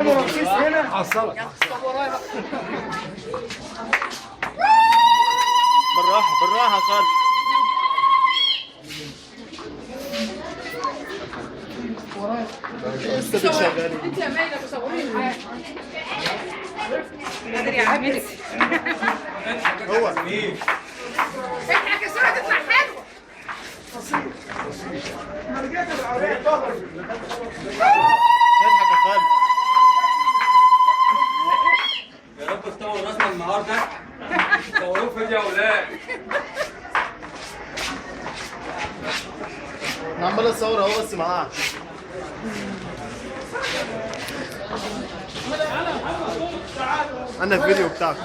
مركز هنا حصلك. بالراحة بالراحة خالص. لسه بتشغلي. انت يا مايلة مصورين معاك. قادر يا عمتي. هو مين؟ اضحك الصورة تطلع حلوة. اضحك يا خالد. يا رب تصور راسنا النهارده. صوروه فيديو يا اولاد. انا عمال اصور اهو بس معاه. انا الفيديو بتاعكم.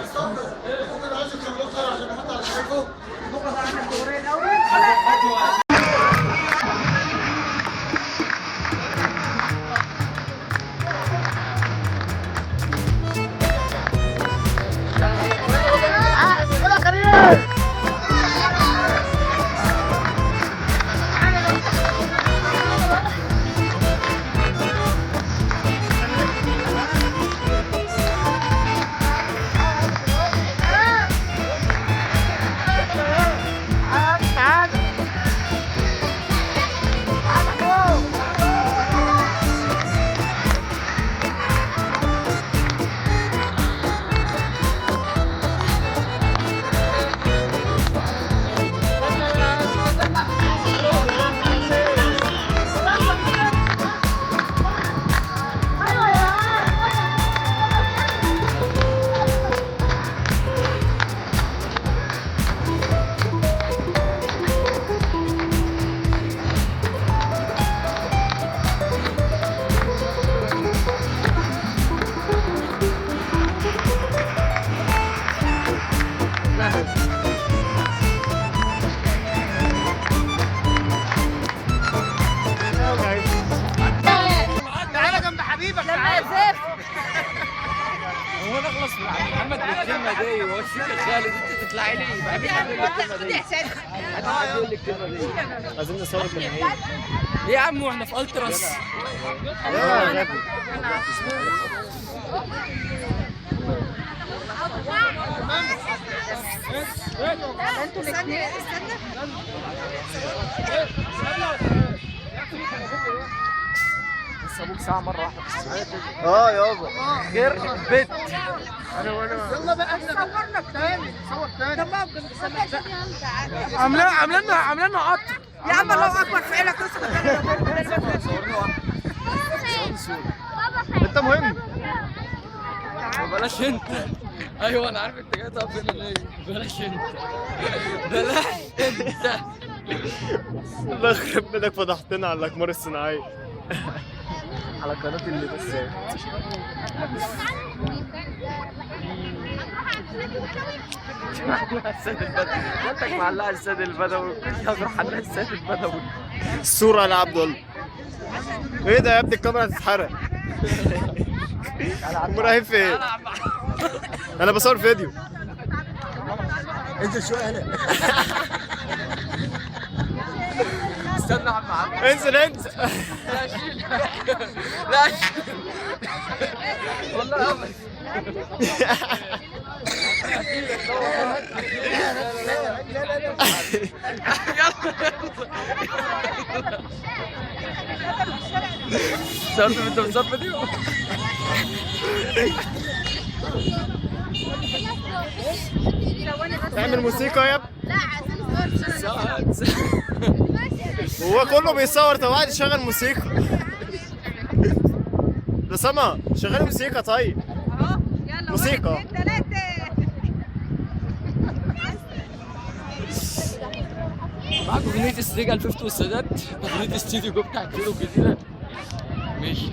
هو انا اخلص من عم محمد بالكلمه دي واشيك خالد انت تطلعي لي بعدين الكلمه دي هتقول لي الكلمه دي. عايزين نصور بالعين. ليه يا عم واحنا في التراس؟ يا غبي. انتوا الاثنين استنى. بس ابوك ساعه مره واحده في السعوديه. يابا. غير بيت. يلا بقى صورنا تاني. صور تاني. تمام عاملين لنا قطر. يا عم الله اكبر في عينك اسكت. انت مهم. بلاش انت. ايوه انا عارف انت جاي تقف هنا ليه. بلاش انت. بلاش انت. الله يخرب بيتك، فضحتنا على الاقمار الصناعيه. على قناه اللي بس. السيد البدوي. انت معلقه السيد البدوي. كنت هروح على السيد البدوي. الصوره يا عبد الله. ايه ده يا ابني، الكاميرا هتتحرق. رايحين فين؟ انا بصور فيديو. انزل شويه هنا. استنى يا عم عم. انزل انزل. لا شيل. لا شيل. والله ابدا. صورت انت بتصور فيديو؟ تعمل موسيقى يا ابني. لا عايزين صور. هو كله بيصور، طب واحد يشغل موسيقى. ده سما شغال موسيقى. طيب اهو يلا. موسيقى. 1 2 3. معاكم اغنية السريجة الفيفت والسادات، اغنية استوديو جو بتاعت كيلو الجديدة. ماشي.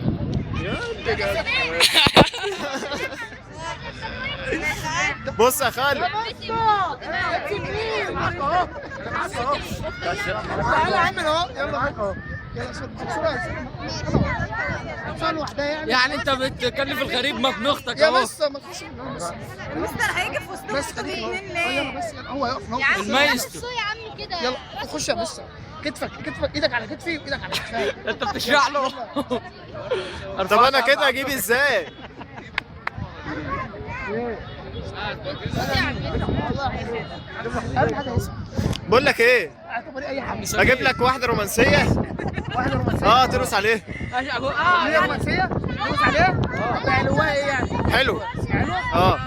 بص يا خالد. تعالى يا عم اهو. يلا معاك اهو. يلا صورة لوحدها يعني انت بتكلف الغريب مبن اختك يا اهو. بس ما تخش. المستر هيجي في وسطهم بس انتوا خليك الاثنين يلا ليه؟ بس هو يقف يا عم المايسترو. بصوا يا عم كده. يلا خش يا مستر. كتفك ايدك على كتفي وايدك على كتفي. انت بتشرح له. طب انا كده اجيب ازاي؟ اهم حاجه اسمع. بقول لك ايه، اعتبري اي حاجه. اجيب لك واحده رومانسيه. واحده رومانسيه. ترقص عليها. هي رومانسيه؟ ترقص عليها؟ طب حلوها ايه يعني؟ حلو. حلوه؟ اه